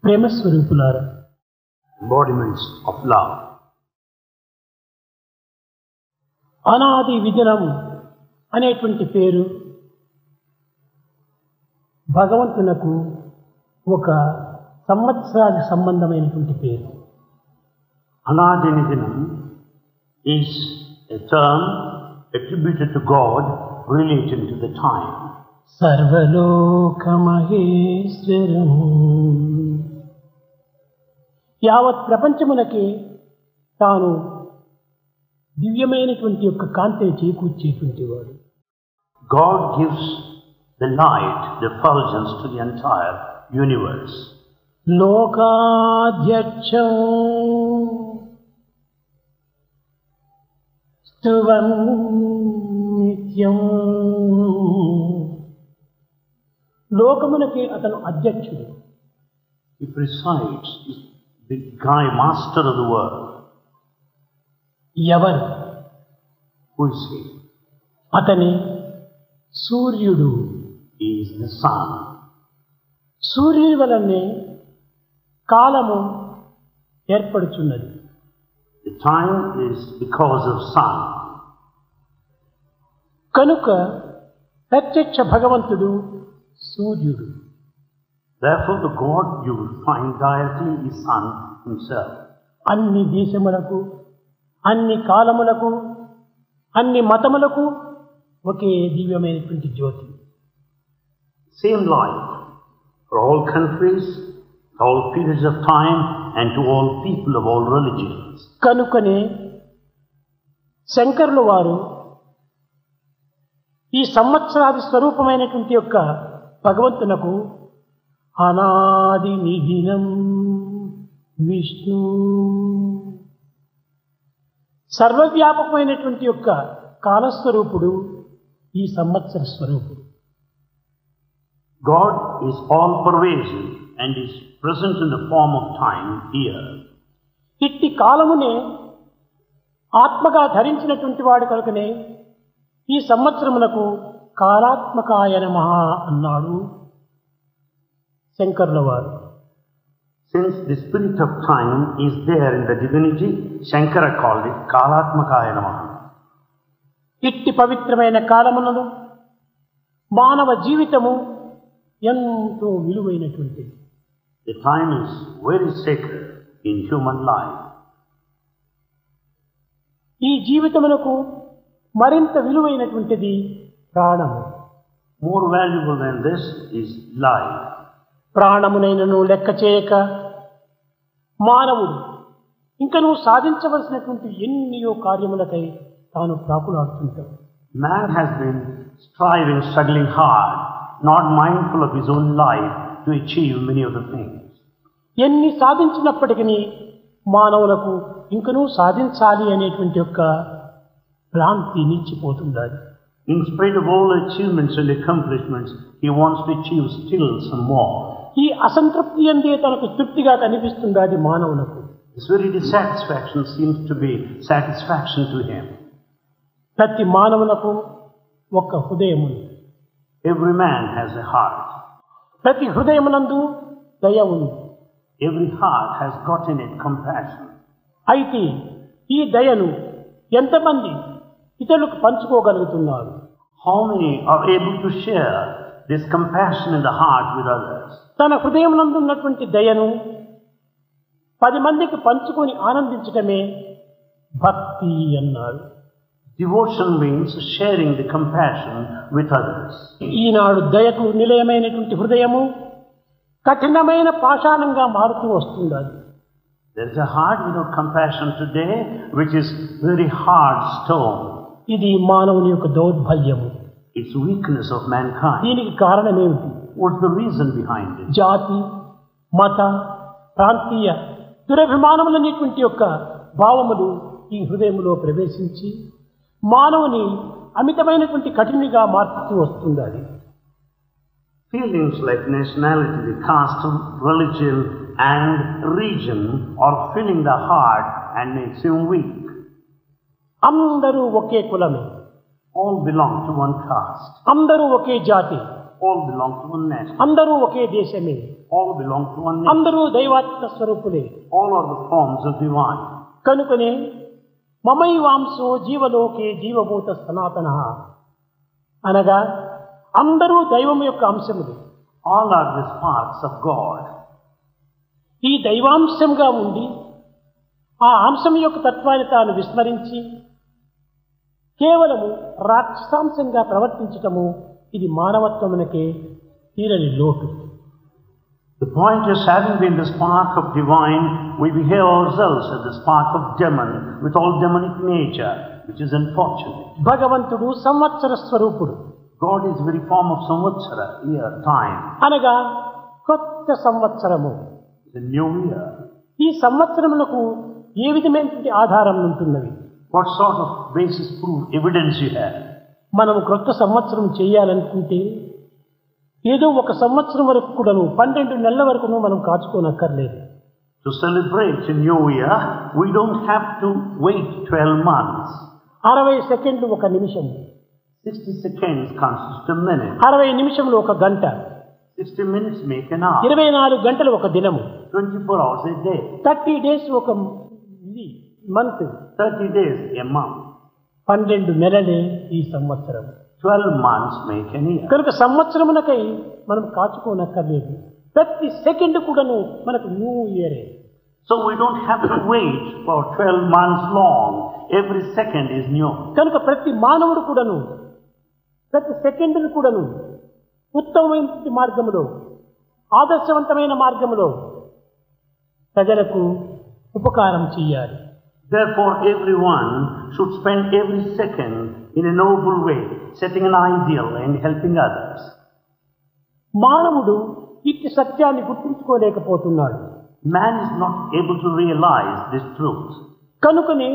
ప్రేమ స్వరూపులారా, embodiments of love. అనాది విజనం అనేటువంటి పేరు భగవంతునకు ఒక సంవత్సరానికి సంబంధమైనటువంటి పేరు. Anadi Nidinam is a term attributed to God relating to the time. సర్వలోక మహేశ్వరం, యావత్ ప్రపంచమునకి తాను దివ్యమైనటువంటి యొక్క కాంతిని చేకూర్చేటువంటి వాడు. God gives the light, the effulgence to the entire universe. లోకాధ్యక్షం స్తువం నిత్యం, లోకమునకి అతను అధ్యక్షుడు. He presides, the guy, master of the world. ఎవరు? Who is he? అతని సూర్యుడు. He is the sun. సూర్యుని వలనే కాలము ఏర్పడుచున్నది. The time is because of sun. కనుక ప్రత్యక్ష భగవంతుడు సూర్యుడు. Therefore the God you will find directly is sun himself. అన్ని దేశములకు, అన్ని కాలములకు, అన్ని మతములకు ఒకే దివ్యమైనటువంటి జ్యోతి. Same light for all countries, all periods of time, and to all people of all religions. కనుకనే శంకరుల వారు ఈ సంవత్సరాది స్వరూపమైనటువంటి యొక్క భగవంతునకు అనాది నిధినం విష్ణు, సర్వవ్యాపకమైనటువంటి యొక్క కాలస్వరూపుడు ఈ సంవత్సర స్వరూపుడు. God is all pervasive and is present in the form of time here. ఇట్టి కాలమునే ఆత్మగా ధరించినటువంటి వాడు కనుకనే ఈ సంవత్సరమునకు కాలాత్మకాయ నమః అన్నాడు శంకరుల వారు. Since the spirit of time is there in the divinity, Shankara called it Kalatmakaya Namaha. ఇట్టి పవిత్రమైన కాలమునందు మానవ జీవితము ఎంతో విలువైనటువంటిది. The time is very sacred in human life. ఈ జీవితమునకు మరింత విలువైనటువంటిది ప్రాణము. More valuable than this is life. ప్రాణమునైనను లెక్క చేయక మానవుడు ఇంకనూ సాధించవలసినటువంటి ఎన్నో కార్యములకై తాను ప్రాకులాడుతుంటాడు. Man has been striving, struggling hard, not mindful of his own life to achieve many of the things. ఎన్ని సాధించినప్పటికీ మానవులకు ఇంకనూ సాధించాలి అనేటువంటి యొక్క భ్రాంతి నిలిచిపోతుండాలి. In spite of all achievements and accomplishments, he wants to achieve still some more. ఈ అసంతృప్తి అందే తనకు తృప్తిగా కనిపిస్తుండాలి మానవులకు. This very dissatisfaction seems to be satisfaction to him. ప్రతి మానవులకు ఒక హృదయం ఉంది. Every man has a heart. ప్రతి హృదయమునందు దయ ఉంది. Every heart has got in it compassion. అయితే ఈ దయను ఎంతమంది ఇతరులకు పంచుకోగలుగుతున్నారు? How many are able to share this compassion in the heart with others? తన హృదయమునందు ఉన్నటువంటి దయను 10 మందికి పంచుకొని ఆనందించటమే భక్తి అన్నారు. Devotion means sharing the compassion with others. ఈనాడు దయకు నిలయమైనటువంటి హృదయము కఠినమైన పాషాణంగా మారుతూ వస్తున్నది. There is a heart without compassion today which is very hard stone. ఇది మానవుని యొక్క దౌర్బల్యము. It's weakness of mankind. దీనికి కారణం ఏమిటి? What's the reason behind it? జాతి, మత, ప్రాంతీయ దురభిమానములనేటువంటి యొక్క భావములు ఈ హృదయములో ప్రవేశించి మానవుని అమితమైనటువంటి కఠినంగా మార్పుతూ వస్తుంది. Feelings like nationality, caste, religion and region are filling the heart and makes him weak. అందరూ ఒకే కులమే, all belong to one caste. అందరూ ఒకే జాతి, all belong to one nation. అందరూ ఒకే దేశమే, All belong to one nation. అందరూ దైవాత్మ స్వరూపులే. All are the forms of divine. కనుకనే మమైవాంసో జీవలోకే జీవభూత సనాతనః అనగా అందరూ దైవం యొక్క అంశములు. All are the sparks of God. ఈ దైవాంశంగా ఉండి ఆ అంశం యొక్క తత్వాన్ని తాను విస్మరించి కేవలము రాక్షసాంశంగా ప్రవర్తించటము ఇది మానవత్వమునకే తీరని లోటు. The point is, having been the spark of divine, we behave ourselves as the spark of demon with all demonic nature, which is unfortunate. భగవంతుడు సంవత్సర స్వరూపుడు. God is the very form of samvatsara, year, time. అనగా కొత్త సంవత్సరము. The new year. ఈ సంవత్సరములకు ఏ విధమైనటువంటి ఆధారం ఉంటున్నవి? What sort of basis, proof, evidence you have? మనం క్రొత్త సంవత్సరం చేయాలనుకుంటే ఏదో ఒక సంవత్సరం వరకు కూడాను 12 నెలల వరకును మనం కాచుకోనక్కర్లేదు. To celebrate a new year, we don't have to wait 12 months. 60 సెకండ్లు ఒక నిమిషం, 60 seconds constitute a minute. 60 నిమిషములు ఒక గంట, 60 minutes make an hour. 24 గంటలు ఒక దినము, 24 hours a day. 30 డేస్ ఒక మంత్, 30 days a month. 12 నెలలే ఈ సంవత్సరం. 12 months make an year. కనుక సంవత్సరమునకై మనం కాచుకోనక్కర్లేదు. ప్రతి సెకండ్ కూడాను మనకు న్యూ ఇయరే. So we don't have to wait for 12 months long. Every second is new. కనుక ప్రతి మానవుడు కూడాను ప్రతి సెకండ్ను కూడాను ఉత్తమమైన మార్గములో, ఆదర్శవంతమైన మార్గములో ప్రజలకు ఉపకారం చేయాలి. Therefore, everyone should spend every second in a noble way, setting an ideal and helping others. మానవుడు ఇట్టి సత్యాన్ని గుర్తించుకోలేకపోతున్నాడు. Man is not able to realize this truth. కనుకనే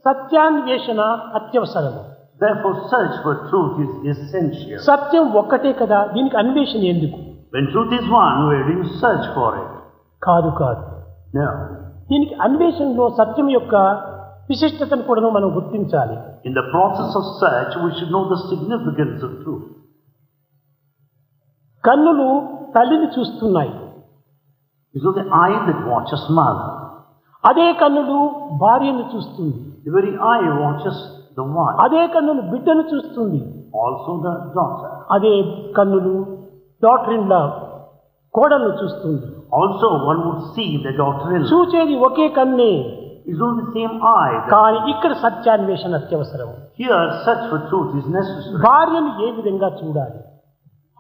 సత్యాన్వేషణ అత్యవసరము. Therefore, search for truth is essential. సత్యం ఒక్కటే కదా, దీనికి అన్వేషణ ఎందుకు? When truth is one, where do you search for it? కాదు కాదు, No. దీనికి అన్వేషణలో సత్యం యొక్క విశిష్టతను కూడా మనం గుర్తించాలి. In the process of search, we should know the significance of truth. కన్నులు తల్లిని చూస్తున్నాయి, It is the eye that watches mother. అదే కన్నులు భార్యను చూస్తుంది, The very eye watches the wife, అదే కన్నులు బిడ్డను చూస్తుంది, also the daughter. అదే కన్నులు డాటర్ ఇన్ లా కోడలను చూస్తుంది. Also, one would see the daughter-in-law. చూచేది ఒకే కన్నే, It's on the same eye. కానీ ఇక్కడ సత్యాన్వేషణ అత్యవసరం. Here, search for truth is necessary. భార్యను ఏ విధంగా చూడాలి,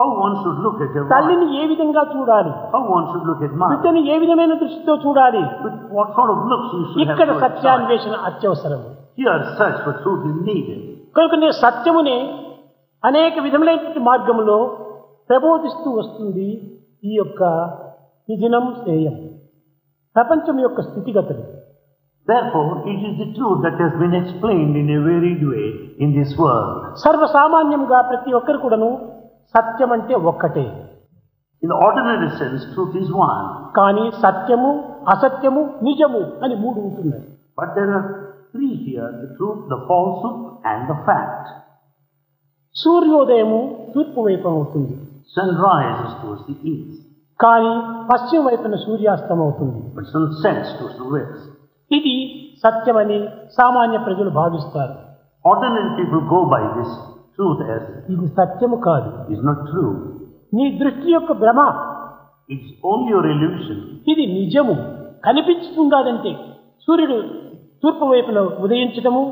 How one should look at a wife. తల్లిని ఏ విధంగా చూడాలి, How one should look at mother. బిడ్డను ఏ విధమైన దృష్టితో చూడాలి, With what sort of looks you should have ఇక్కడ towards child. సత్యాన్వేషణ అత్యవసరం. Here, search for truth is needed. కనుకనే సత్యమునే అనేక విధములైన మార్గములో ప్రబోధిస్తూ వస్తుంది ఈ యొక్క నిజనం శ్రేయం, ప్రపంచం యొక్క స్థితిగతులు. Therefore, it is the truth that has been explained in a varied way in this world. సర్వసామాన్యంగా ప్రతి ఒక్కరు కూడాను సత్యం అంటే ఒక్కటే. In the ordinary sense, truth is one. కానీ సత్యము, అసత్యము, నిజము అని మూడు ఉంటున్నాయి. But there are three here, the truth, the falsehood and the fact. సూర్యోదయము తూర్పు వైపు అవుతుంది, Sun rises towards the east, కానీ పశ్చిమ వైపున సూర్యాస్తం అవుతుంది. but sun sets towards the west. ఇది సత్యమని సామాన్య ప్రజలు భావిస్తారు. Ordinary people go by this truth as ఇది సత్యము కాదు, is not true. నీ దృష్టి యొక్క భ్రమ, It's only your illusion. ఇది నిజము. కనిపించుతుందాదంటే సూర్యుడు తూర్పు వైపున ఉదయించటము,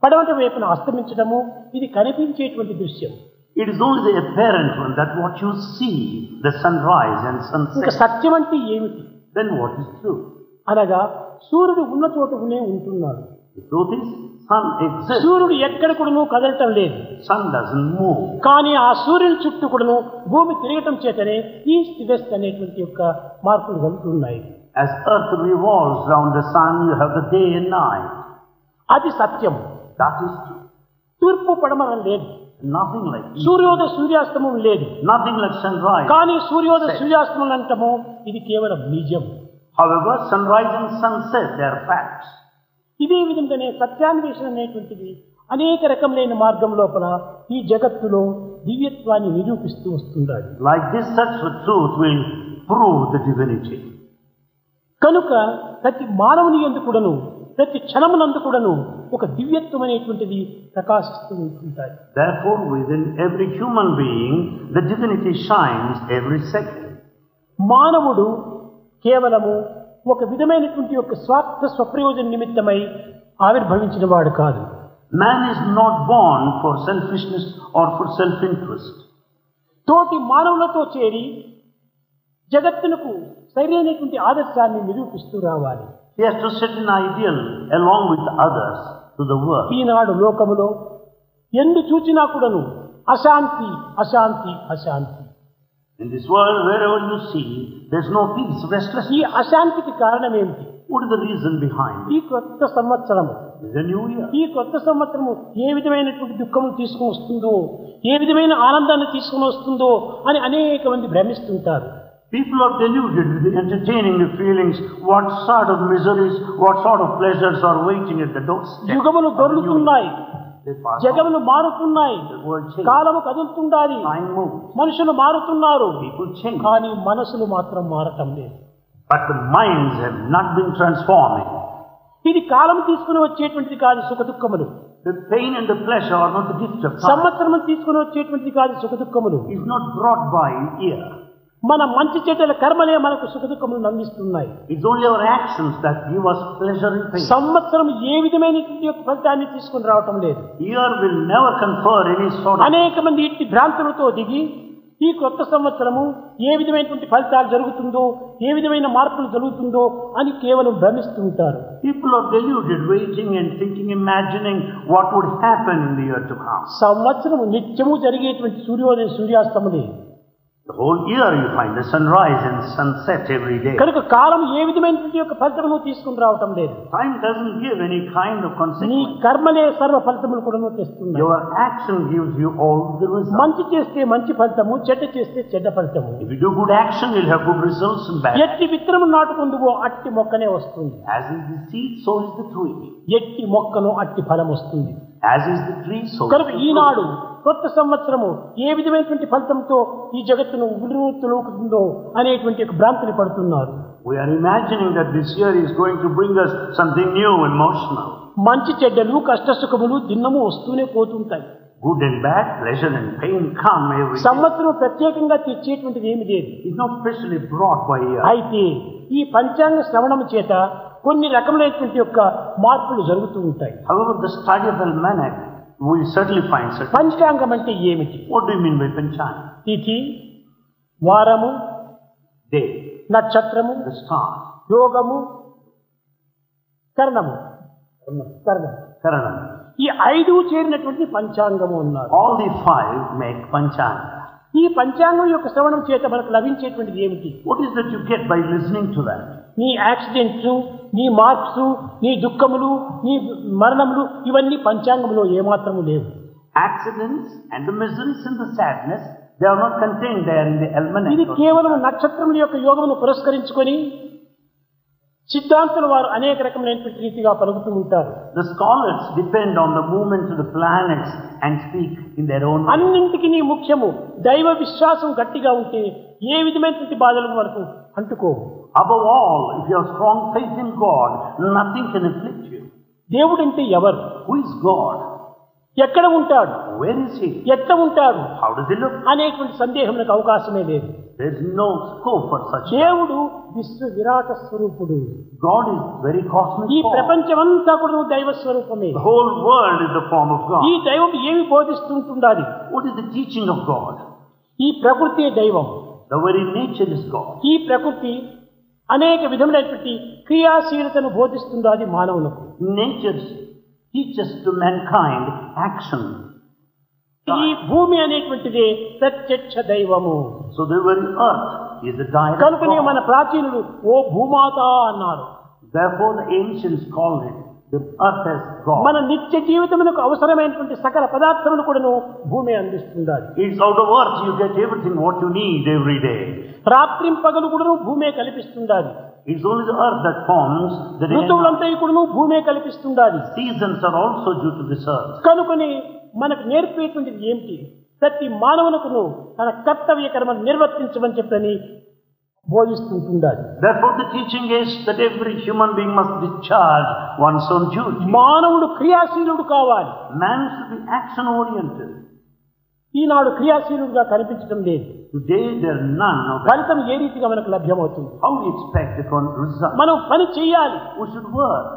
పడమటి వైపున అస్తమించటము, ఇది కనిపించేటువంటి దృశ్యం. It is only the apparent one, that what you see, the sunrise and ఇంకా sunset. సత్యం అంటే ఏమిటి Then what is true? అనగా సూర్యుడు ఉన్న చోటనే ఉంటున్నాడు. The truth is, sun exists. సూర్యుడు ఎక్కడ కూడాను కదలటం లేదు, Sun doesn't move. కానీ ఆ సూర్యుని చుట్టూ కూడాను భూమి తిరగటం చేతనే ఈస్ట్ వెస్ట్ అనేటువంటి యొక్క మార్పులు కలుగుతున్నాయి. As earth revolves round the sun, you have the day and night. అది సత్యం. That is true. తూర్పు పడమరం లేదు, Nothing like east. సూర్యోదయ సూర్యాస్తమం లేదు, Nothing like sunrise. కానీ సూర్యోదయ సూర్యాస్తమం అంటము ఇది కేవలం నిజం. However, sunrise and sunset, they are facts. ఇదే విధంగానే సత్యాన్వేషణ అనేటువంటిది అనేక రకములైన మార్గం లోపల ఈ జగత్తులో దివ్యత్వాన్ని నిరూపిస్తూ వస్తుండాలి. Like this, such a truth will prove the divinity. కనుక ప్రతి మానవుని యందు కూడాను ప్రతి క్షణమునందు కూడాను ఒక దివ్యత్వం అనేటువంటిది ప్రకాశిస్తూ ఉంటుంటాయి. Therefore, within every human being, the divinity shines every second. మానవుడు కేవలము ఒక విధమైనటువంటి ఒక స్వార్థ స్వప్రయోజన నిమిత్తమై ఆవిర్భవించిన వాడు కాదు. Man is not born for selfishness or for self-interest. తోటి మానవులతో చేరి జగత్తునకు సరైనటువంటి ఆదర్శాన్ని నిరూపిస్తూ రావాలి. He has to set an ideal along with others to the world. ఈనాడు లోకములో ఎందు చూచినా కూడాను అశాంతి అశాంతి అశాంతి. In this world, wherever you see, there's no peace, restlessness. ఈ అశాంతికి కారణం ఏమిటి? What is the reason behind it? ఈ కొత్త సంవత్సరము, It's a new year. ఈ కొత్త సంవత్సరము ఏ విధమైనటువంటి దుఃఖము తీసుకుని వస్తుందో, ఏ విధమైన ఆనందాన్ని తీసుకుని వస్తుందో అని అనేక మంది భ్రమిస్తుంటారు. People are deluded with entertaining the feelings, what sort of miseries, what sort of pleasures are waiting at the doorstep. యుగములు దొరుకుతున్నాయి, They pass on. జగములు మారుతున్నాయి, The world changes. కాలము కదులుతుండాలి, Time moves. మనుషులు మారుతున్నారు, People change. కానీ మనసులు మాత్రం మారటం లేదు. But the minds have not been transforming. ఇది కాలం తీసుకుని వచ్చేటువంటిది కాదు సుఖ దుఃఖములు. The pain and the pleasure are not the gift of time. సంవత్సరం తీసుకుని వచ్చేటువంటిది కాదు సుఖ దుఃఖములు. It's not brought by ear. మన మంచి చెడ్డల కర్మలే మనకు సుఖ దుఃఖములను అందిస్తున్నాయి. It's only our actions that give us pleasure and pain. సంవత్సరం ఏ విధమైనటువంటి యొక్క ఫలితాన్ని తీసుకుని రావటం లేదు. Ear will never confer any sort of... అనేక మంది ఇట్టి భ్రాంతులతో దిగి ఈ కొత్త సంవత్సరము ఏ విధమైనటువంటి ఫలితాలు జరుగుతుందో, ఏ విధమైన మార్పులు జరుగుతుందో అని కేవలం భ్రమిస్తూ ఉంటారు. People are deluded, waiting and thinking, imagining what would happen in the year to come. సంవత్సరము నిత్యము జరిగేటువంటి సూర్యోదయం సూర్యాస్తములే. The whole year you find the sunrise and sunset every day. కనుక కాలం ఏ విధమైనటువంటి యొక్క ఫలితమును తీసుకుని రావటం లేదు. Time doesn't give any kind of నీ consequence. కర్మలే సర్వ ఫలితములు కూడా తెస్తున్నాయి. Your action gives you all the results. మంచి చేస్తే మంచి ఫలితము, చెడ్డ చేస్తే చెడ్డ ఫలితము. If you do good action, you'll have good results and bad. ఎట్టి విత్తనము నాటుకుందువో అట్టి మొక్కనే వస్తుంది. As is the seed, so is the tree. ఎట్టి మొక్కను అట్టి ఫలం వస్తుంది. As is the tree, so కనుక is the ఈనాడు fruit. కొత్త సంవత్సరము ఏ విధమైనటువంటి ఫలితంతో ఈ జగత్తును ఉలుతుందో అనేటువంటి ఒక భ్రాంతిని పడుతున్నారు. We are imagining that this year is going to bring us something new, emotional. మంచి చెడ్డలు కష్ట సుఖములు దిన్నము వస్తూనే పోతుంటాయి. Good and bad, pleasure and pain come every day. సంవత్సరం ప్రత్యేకంగా తెచ్చేటువంటిది ఏమి లేదు. It's not specially brought by year. అయితే ఈ పంచాంగ శ్రవణం చేత కొన్ని రకములైనటువంటి యొక్క మార్పులు జరుగుతూ ఉంటాయి. However, the study of almanac, we certainly find certain. పంచాంగం అంటే ఏమిటి? What do you mean by panchanga? తిథి, వారము, Day, నక్షత్రము, the stars, యోగము, కరణము. కరణం. karanam. ఈ 5 చేరినటువంటి పంచాంగము ఉన్నారు. All the 5 make panchanga. ఈ పంచాంగం యొక్క శ్రవణం చేత మనకు లభించేటువంటిది ఏమిటి? What is that you get by listening to that? నీ యాక్సిడెంట్స్, నీ మార్క్స్, నీ దుఃఖములు, నీ మరణములు ఇవన్నీ పంచాంగంలో ఏమాత్రము లేవు. Accidents and the miseries and the sadness, they are not contained there in the almanac. ఇది కేవలం నక్షత్రముల యొక్క యోగమును పురస్కరించుకొని సిద్ధాంతుల వారు అనేక రకమైనటువంటి రీతిగా పలుకుతూ ఉంటారు. The scholars depend on the movements of the planets and speak in their own way. అన్నింటికి నీ ముఖ్యము దైవ విశ్వాసం గట్టిగా ఉంటే ఏ విధమైనటువంటి బాధలకు వరకు అంటుకోవు. Above all, if you have strong faith in God, nothing can afflict you. దేవుడంటే ఎవరు? Who is God? ఎక్కడ ఉంటాడు? Where is He? ఎట్లా ఉంటాడు How does He look? అనేటువంటి సందేహములకు అవకాశమే లేదు. There is no scope for such. దేవుడు విశ్వ విరాట స్వరూపుడు. God is very cosmic ఈ form. ప్రపంచమంతా కూడా దైవ స్వరూపమే. The whole world is the form of God. ఈ దైవం ఏమి బోధిస్తుంటుండాలి? What is the teaching of God? ఈ ప్రకృతి దైవం. The very nature is God. ఈ ప్రకృతి అనేక విధములైనటువంటి క్రియాశీలతను బోధిస్తుండాలి మానవులకు. Nature teaches to mankind action. ఈ భూమి అనేటువంటిదే ప్రత్యక్ష దైవము. So the very earth is the direct కనుకనే God. మన ప్రాచీనులు ఓ భూమాత అన్నారు. Therefore the ancients called it the earth as God. మన నిత్య జీవితమునకు అవసరమైనటువంటి సకల పదార్థములు కూడాను భూమి అందిస్తుండాలి. It's out of earth you get everything what you need every day. రాత్రింపగలు కూడాను భూమే కల్పిస్తుండాలి. It's only the earth that forms the day. ఋతువులంతా కూడాను భూమే కల్పిస్తుండాలి. Seasons are also due to this earth. కనుకని మనకు నేర్పేటువంటిది ఏమిటి? ప్రతి మానవునకును తన కర్తవ్య కర్మను నిర్వర్తించమని చెప్పని బోధిస్తుంటుండాలి. Therefore the teaching is that every human being must discharge one's own duty. మానవుడు క్రియాశీలుడు కావాలి. Man should be action oriented. ఈనాడు క్రియాశీలుడుగా కనిపించడం లేదు. Today there are none of that. ఫలితం ఏ రీతిగా మనకు లభ్యమవుతుంది? How do you expect the result? మనం పని చేయాలి. We should work.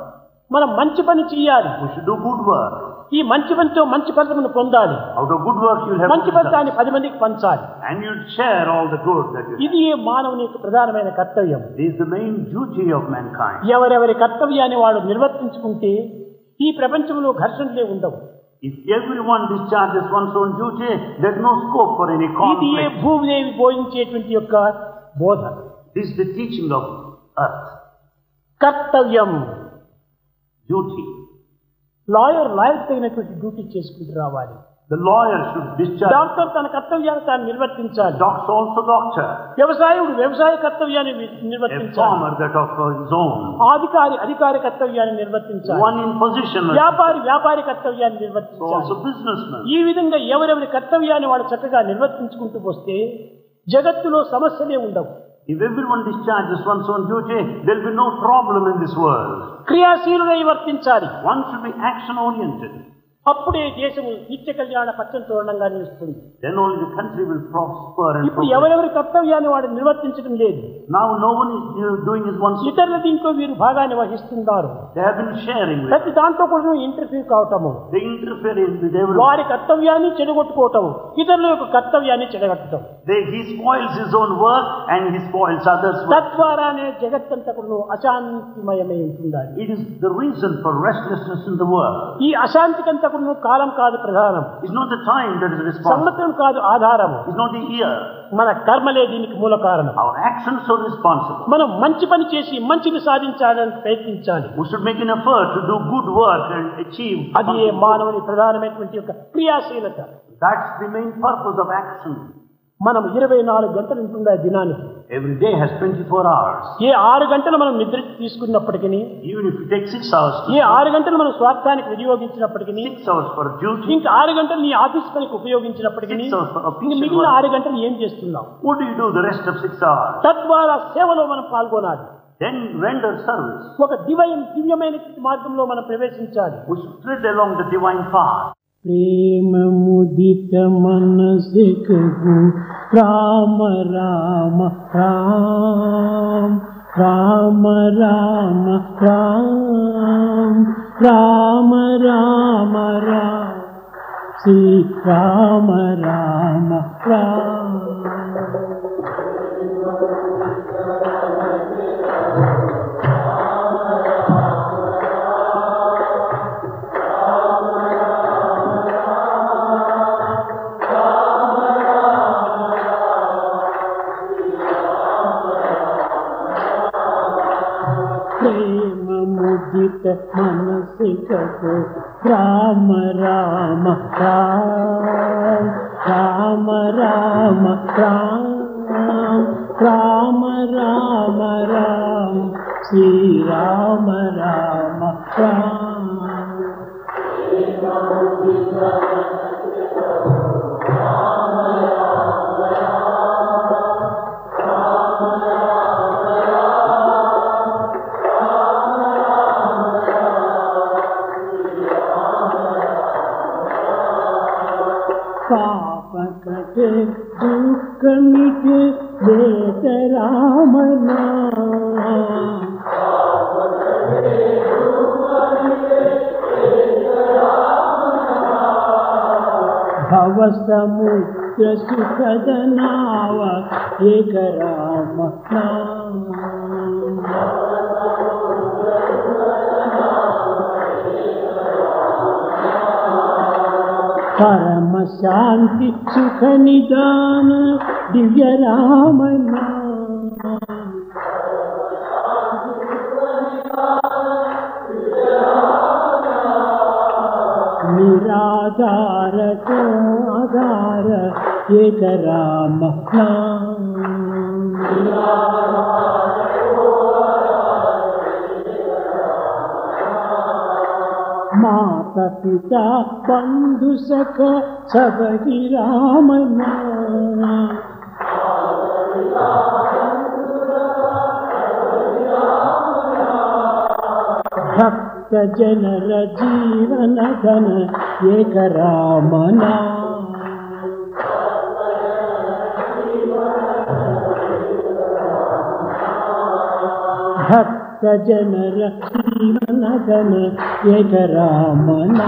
మనం మంచి పని చేయాలి. We should do good work. ఈ మంచి పనితో మంచి ఫలితమును పొందాలి. Out of good work you will have మంచి ఫలితాన్ని 10 మందికి పంచాలి. and you share all the good that you ఇది మానవుని యొక్క ప్రధానమైన కర్తవ్యం. This is the main duty of mankind. ఎవరెవరి కర్తవ్యాన్ని వాడు నిర్వర్తించుకుంటే ఈ ప్రపంచంలో ఘర్షణలే ఉండవు. If everyone discharges one's own duty, there is no scope for any ఇది conflict. భూదేవి బోధించేటువంటి యొక్క బోధ. This is the teaching of earth. కర్తవ్యం. Duty. లాయర్ తగినటువంటి డ్యూటీ చేసుకుంటూ రావాలి. The lawyer should discharge. Doctor తన కర్తవ్యాన్ని తాను నిర్వర్తించాలి. Doctor also doctor. వ్యవసాయుడు వ్యవసాయ కర్తవ్యాన్ని A నిర్వర్తించాలి. farmer that of his own. అధికారి కర్తవ్యాన్ని నిర్వర్తించాలి. One in position. వ్యాపారి కర్తవ్యాన్ని నిర్వర్తించాలి. Also businessman. ఈ విధంగా ఎవరెవరి కర్తవ్యాన్ని వాళ్ళు చక్కగా నిర్వర్తించుకుంటూ వస్తే జగత్తులో సమస్యలే ఉండవు. If everyone discharges one's own duty, there will be no problem in this world. క్రియాశీలుడై వర్తించాలి. One should be action oriented. అప్పుడే దేశము నిత్య కళ్యాణ పచ్చంతోరణంగా నిలుస్తుంది. Then only the country will prosper and ఇప్పుడు progress. ఎవరెవరి కర్తవ్యాన్ని వాడు నిర్వర్తించడం లేదు. Now no one is doing his one's. ఇతరుల దీంట్లో వీరు భాగాన్ని వహిస్తున్నారు. They have been sharing with. ప్రతి దాంట్లో కూడా interfere కావటము, They interfere with everyone. వారి కర్తవ్యాన్ని చెడగొట్టుకోవటం, ఇతరుల యొక్క కర్తవ్యాన్ని చెడగొట్టడం. He spoils his own work and he spoils others' work. తద్వారానే జగత్తంతా కూడా అశాంతిమయమై ఉంటుండాలి. It is the reason for restlessness in the world. ఈ అశాంతికంతా కూడా కాలం కాదు ప్రధానం. It's not the time that is responsible. సంవత్సరం కాదు ఆధారము. It's not the year. మన కర్మలే దీనికి మూల కారణం. Our actions are responsible. మనం మంచి పని చేసి మంచిని సాధించాలని ప్రయత్నించాలి. We should make an effort to do good work and achieve. అది మానవుని ప్రధానమైనటువంటి యొక్క క్రియాశీలత. That's the main purpose of action. మనం 24 గంటలు ఉంటుందా దినానికి. Every day has 24 hours. ఏ 6 గంటలు మనం నిద్ర తీసుకున్నప్పటికీ, Even if you take 6 hours, ఏ 6 గంటలు మనం స్వార్థానికి వినియోగించినప్పటికీ, 6 hours for duty, ఇంకా 6 గంటలు నీ ఆఫీస్ పనికి ఉపయోగించినప్పటికీ, 6 hours for official మిగిలిన work. 6 గంటలు ఏం చేస్తున్నాం? What do you do the rest of 6 hours? తద్వారా సేవలో మనం పాల్గొనాలి. Then render service. ఒక దివ్యమైన మార్గంలో మనం ప్రవేశించాలి. We should tread along the divine path. ప్రేమ ముదిత మనసికు రామ రామ రామ రామ రామ రామ రామ రామ రామ శ్రీ రామ రామ రామ. ప్రేమ ముదిత మనసికకు రామ రామ రామ రామ రామ రామ రామ రామ రామ శ్రీ రామ రామ రామ. పాప కటే దుఃఖ మిటే వేద రామ నామ. భవ సముద్ర సుఖద నావ ఏక రామ నామ. పరమ శాంతి సుఖ నిదాన దివ్య రామ నామ. నిరాధార ఆధార ఏక రామ నామ. మాత పిత బంధు సఖ సబరి రామన భక్త జనర జీవన ఘన ఏక రామన భక్త జనర జీవన ఘన ఏక రామన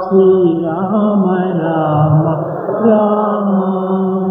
శ్రీరామ రామ రామ